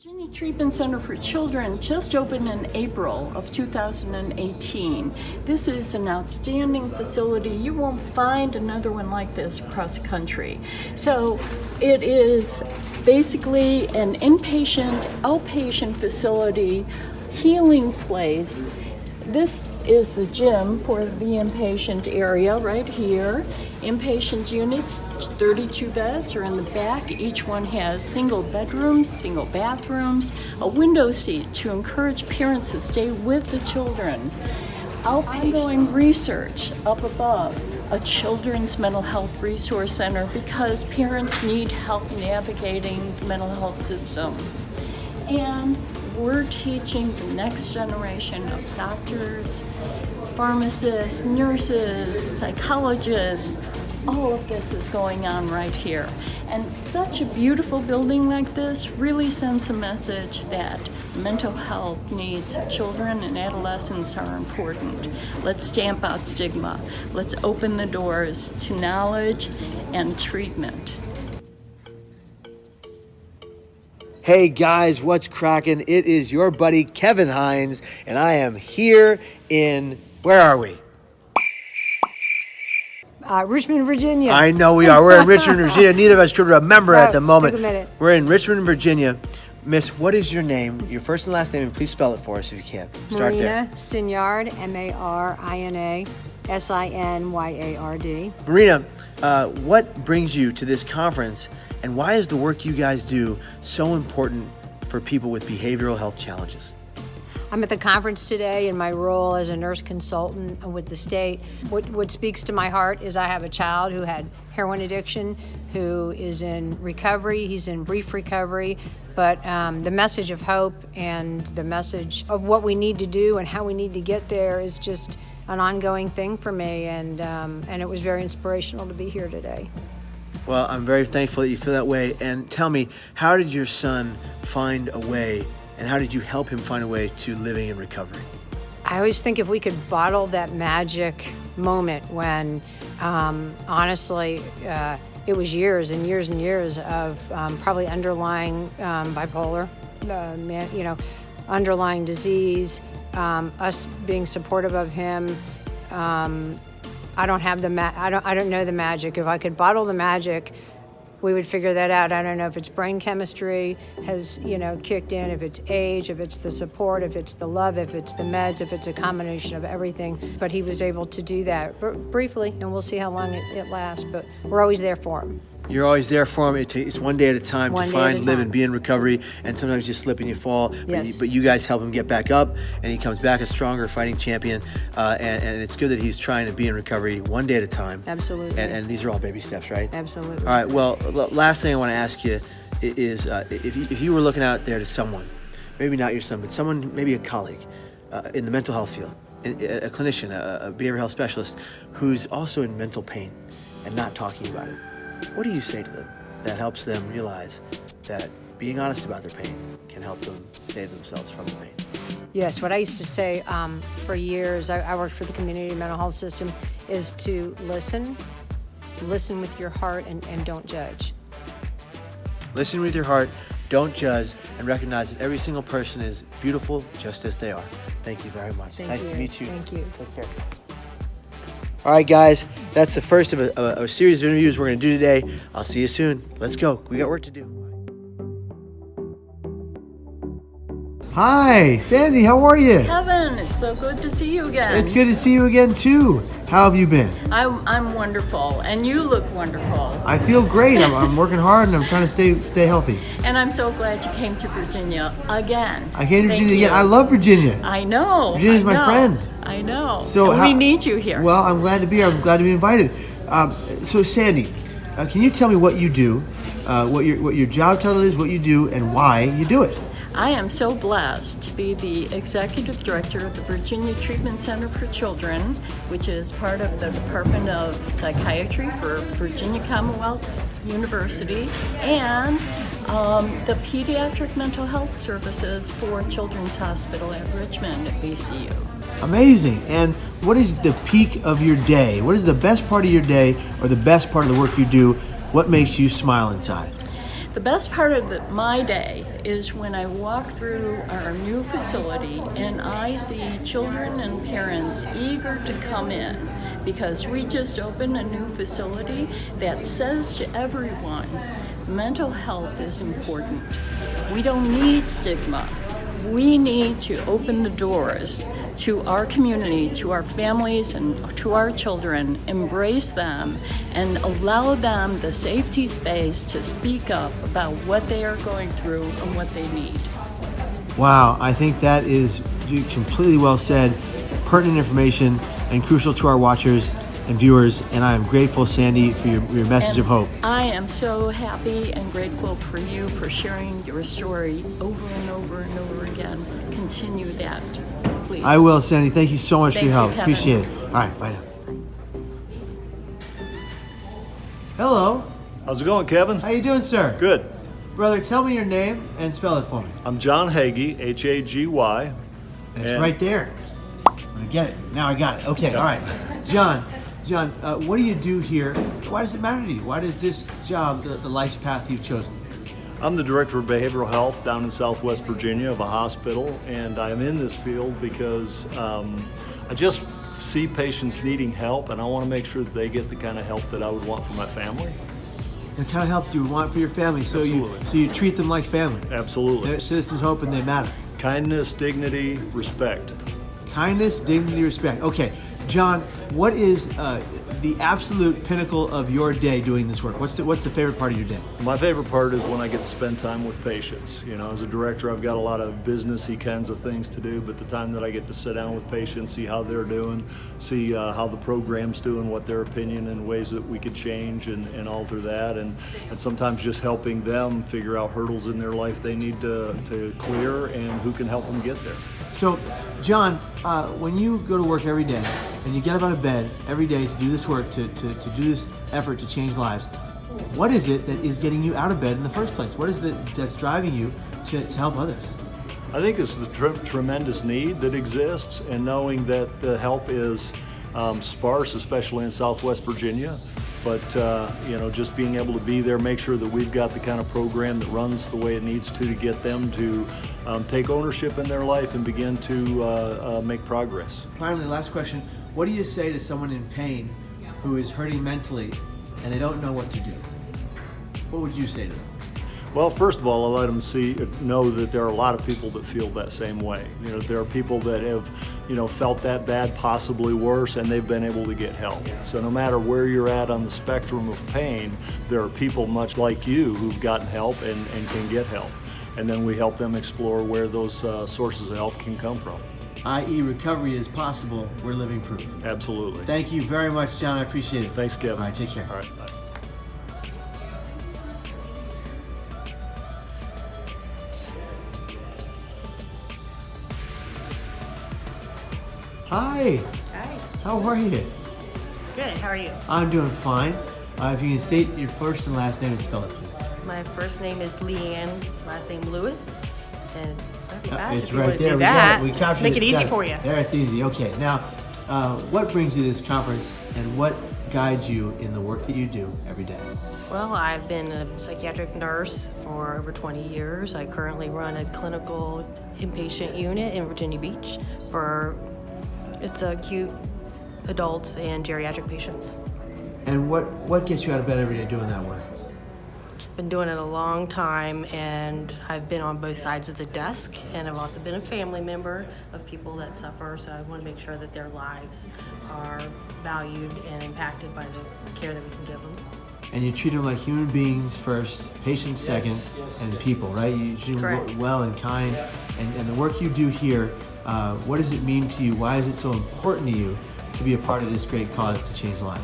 Virginia Treatment Center for Children just opened in April of 2018. This is an outstanding facility. You won't find another one like this across the country. So it is basically an inpatient, outpatient facility, healing place. This is the gym for the inpatient area right here. Inpatient units, 32 beds are in the back. Each one has single bedrooms, single bathrooms, a window seat to encourage parents to stay with the children. Ongoing research up above, a children's mental health resource center because parents need help navigating the mental health system. And we're teaching the next generation of doctors, pharmacists, nurses, psychologists. All of this is going on right here. And such a beautiful building like this really sends a message that mental health needs of children and adolescents are important. Let's stamp out stigma. Let's open the doors to knowledge and treatment. Hey guys, what's cracking? It is your buddy Kevin Hines, and I am here in, where are we? Richmond, Virginia. I know we are. We're in Richmond, Virginia. Neither of us could remember at the moment. Took a minute. We're in Richmond, Virginia. Miss, what is your name? Your first and last name, and please spell it for us if you can. Start there. Marina Sinyard, Marina Sinyard. Marina, what brings you to this conference, and why is the work you guys do so important for people with behavioral health challenges? I'm at the conference today in my role as a nurse consultant with the state. What speaks to my heart is I have a child who had heroin addiction, who is in recovery. He's in brief recovery, but the message of hope and the message of what we need to do and how we need to get there is just an ongoing thing for me, and it was very inspirational to be here today. Well, I'm very thankful that you feel that way. And tell me, how did your son find a way, and how did you help him find a way to living in recovery? I always think if we could bottle that magic moment when, honestly, it was years and years and years of probably underlying bipolar, underlying disease, us being supportive of him. I don't have I don't know the magic. If I could bottle the magic, we would figure that out. I don't know if it's brain chemistry has, kicked in, if it's age, if it's the support, if it's the love, if it's the meds, if it's a combination of everything. But he was able to do that briefly, and we'll see how long it lasts, but we're always there for him. You're always there for him. It's one day at a time to find, live, and be in recovery. And sometimes you slip and you fall. Yes. But you guys help him get back up, and he comes back a stronger fighting champion. And it's good that he's trying to be in recovery one day at a time. Absolutely. And these are all baby steps, right? Absolutely. All right. Well, last thing I want to ask you is if you were looking out there to someone, maybe not your son, but someone, maybe a colleague in the mental health field, a clinician, a behavioral health specialist who's also in mental pain and not talking about it, what do you say to them that helps them realize that being honest about their pain can help them save themselves from the pain? Yes, what I used to say for years, I worked for the community mental health system, is to listen with your heart and don't judge. Listen with your heart, don't judge, and recognize that every single person is beautiful just as they are. Thank you very much. Nice to meet you. Thank you. Take care. All right, guys, that's the first of a series of interviews we're going to do today. I'll see you soon. Let's go. We got work to do. Hi, Sandy. How are you? Kevin, it's so good to see you again. It's good to see you again, too. How have you been? I'm wonderful, and you look wonderful. I feel great. I'm working hard, and I'm trying to stay healthy. And I'm so glad you came to Virginia again. I came to Virginia again. I love Virginia. I know. Virginia's my friend. I know. So we need you here. Well, I'm glad to be here. I'm glad to be invited. So, Sandy, can you tell me what you do, what your job title is, what you do, and why you do it? I am so blessed to be the executive director of the Virginia Treatment Center for Children, which is part of the Department of Psychiatry for Virginia Commonwealth University, and the Pediatric Mental Health Services for Children's Hospital at Richmond at VCU. Amazing. And what is the peak of your day? What is the best part of your day, or the best part of the work you do? What makes you smile inside? The best part of my day is when I walk through our new facility and I see children and parents eager to come in, because we just opened a new facility that says to everyone, mental health is important. We don't need stigma. We need to open the doors to our community, to our families, and to our children, embrace them, and allow them the safety space to speak up about what they are going through and what they need. Wow, I think that is completely well said, pertinent information, and crucial to our watchers and viewers. And I am grateful, Sandy, for your message of hope. I am so happy and grateful for you for sharing your story over and over and over again. Continue that, please. I will, Sandy. Thank you so much for your help. Thank you, Kevin. Appreciate it. All right, bye now. Hello. How's it going, Kevin? How you doing, sir? Good. Brother, tell me your name and spell it for me. I'm John Hagee, Hagy. It's right there. I get it. Now I got it. Okay, all right. John, what do you do here? Why does it matter to you? Why does this job, the life's path you've chosen? I'm the Director of Behavioral Health down in Southwest Virginia of a hospital, and I'm in this field because I just see patients needing help, and I want to make sure that they get the kind of help that I would want for my family. The kind of help you want for your family, so Absolutely. you treat them like family. Absolutely. They're citizens' hope, and they matter. Kindness, dignity, respect. Kindness, dignity, respect. Okay, John, what is the absolute pinnacle of your day doing this work? What's the favorite part of your day? My favorite part is when I get to spend time with patients. You know, as a director, I've got a lot of businessy kinds of things to do, but the time that I get to sit down with patients, see how they're doing, see how the program's doing, what their opinion and ways that we could change and alter that, and sometimes just helping them figure out hurdles in their life they need to clear and who can help them get there. So, John, when you go to work every day and you get up out of bed every day to do this work, to do this effort to change lives, what is it that is getting you out of bed in the first place? What is it that's driving you to help others? I think it's the tremendous need that exists, and knowing that the help is sparse, especially in Southwest Virginia. But just being able to be there, make sure that we've got the kind of program that runs the way it needs to get them to take ownership in their life and begin to make progress. Finally, last question. What do you say to someone in pain who is hurting mentally and they don't know what to do? What would you say to them? Well, first of all, I let them know that there are a lot of people that feel that same way. You know, there are people that have, felt that bad, possibly worse, and they've been able to get help. So no matter where you're at on the spectrum of pain, there are people much like you who've gotten help and can get help. And then we help them explore where those sources of help can come from. I.e., recovery is possible. We're living proof. Absolutely. Thank you very much, John. I appreciate it. Thanks, Kevin. All right, take care. All right, bye. Hi. Hi. How are you? Good. How are you? I'm doing fine. If you can state your first and last name and spell it, please. My first name is Leanne, last name Lewis, and that'd be fast It's if you right want to there. do We got that. it. We captured Make it easy Got for you. There, it's easy. Okay. Now, what brings you to this conference, and what guides you in the work that you do every day? Well, I've been a psychiatric nurse for over 20 years. I currently run a clinical inpatient unit in Virginia Beach it's acute adults and geriatric patients. And what gets you out of bed every day doing that work? Been doing it a long time, and I've been on both sides of the desk, and I've also been a family member of people that suffer, so I want to make sure that their lives are valued and impacted by the care that we can give them. And you treat them like human beings first, patients second, and people, right? You treat them Correct. well and kind. And the work you do here, what does it mean to you? Why is it so important to you to be a part of this great cause to change lives?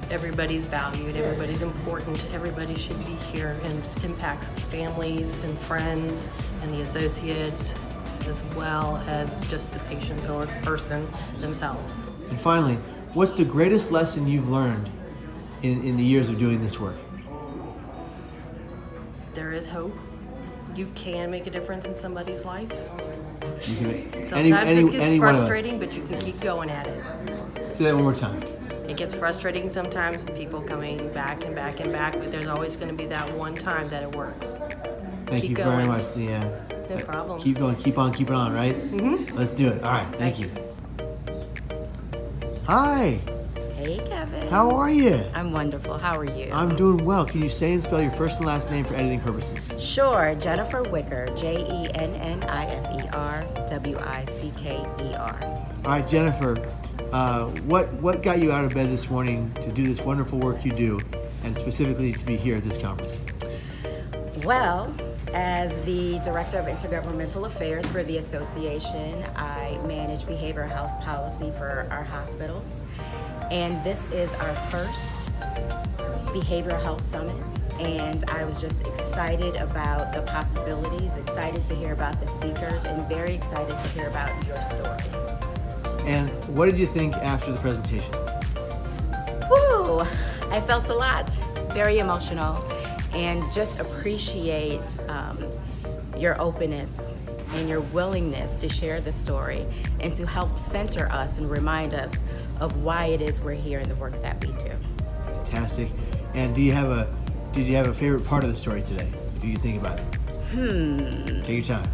Everybody's valued, everybody's important, everybody should be here, and impacts families and friends and the associates, as well as just the patient or person themselves. And finally, what's the greatest lesson you've learned in the years of doing this work? There is hope. You can make a difference in somebody's life. You can, Sometimes it gets any one of us. frustrating, but you can keep going at it. Say that one more time. It gets frustrating sometimes with people coming back and back and back, but there's always going to be that one time that it works. Thank Keep you very going. much, Leanne. No problem. Keep going, keep on, keep it on, right? Mm-hmm. Let's do it. All right, thank you. Hi, Hey, Kevin. how are you? I'm wonderful. How are you? I'm doing well. Can you say and spell your first and last name for editing purposes? Sure. Jennifer Wicker. Jennifer Wicker. All right, Jennifer, what got you out of bed this morning to do this wonderful work you do, and specifically to be here at this conference? Well, as the Director of Intergovernmental Affairs for the association, I manage behavioral health policy for our hospitals. And this is our first behavioral health summit. And I was just excited about the possibilities, excited to hear about the speakers, and very excited to hear about your story. And what did you think after the presentation? Woo! I felt a lot, very emotional, and just appreciate your openness and your willingness to share the story and to help center us and remind us of why it is we're here and the work that we do. Fantastic. And did you have a favorite part of the story today, if you can think about it? Take your time.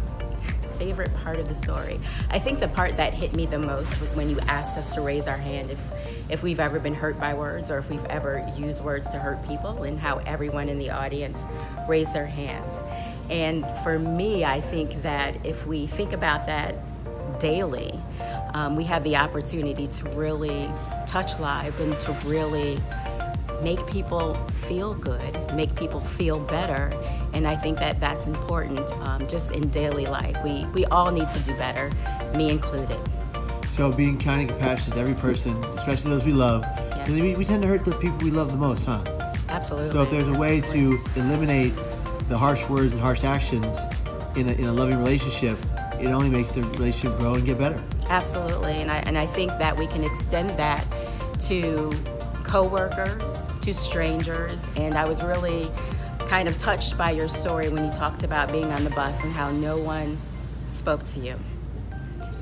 Favorite part of the story. I think the part that hit me the most was when you asked us to raise our hand if we've ever been hurt by words or if we've ever used words to hurt people, and how everyone in the audience raised their hands. And for me, I think that if we think about that daily, we have the opportunity to really touch lives and to really make people feel good, make people feel better. And I think that that's important just in daily life. We all need to do better, me included. So being kind and compassionate to every person, especially those we love, because we tend to hurt the people we love the most, huh? Absolutely. So if there's a way to eliminate the harsh words and harsh actions in a loving relationship, it only makes the relationship grow and get better. Absolutely, and I think that we can extend that to coworkers, to strangers, and I was really kind of touched by your story when you talked about being on the bus and how no one spoke to you,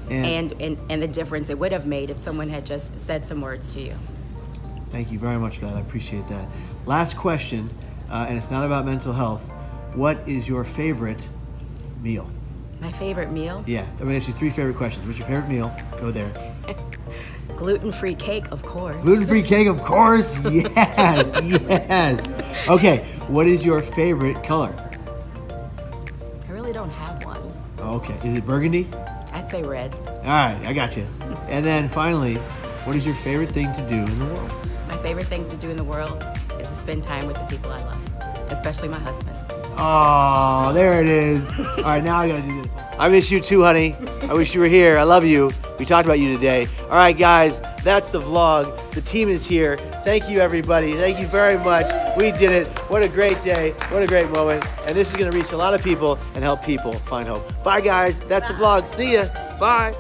and the difference it would have made if someone had just said some words to you. Thank you very much for that. I appreciate that. Last question, and it's not about mental health. What is your favorite meal? My favorite meal? Yeah, I'm gonna ask you 3 favorite questions. What's your favorite meal? Go there. Gluten-free cake, of course. Gluten-free cake, of course. Yes, yes. Okay, what is your favorite color? I really don't have one. Okay, is it burgundy? I'd say red. All right, I got you. And then finally, what is your favorite thing to do in the world? My favorite thing to do in the world is to spend time with the people I love, especially my husband. Oh, there it is. All right, now I gotta do this. I miss you too, honey. I wish you were here. I love you. We talked about you today. All right, guys, that's the vlog. The team is here. Thank you, everybody. Thank you very much. We did it. What a great day. What a great moment. And this is gonna reach a lot of people and help people find hope. Bye, guys. That's the vlog. See ya. Bye.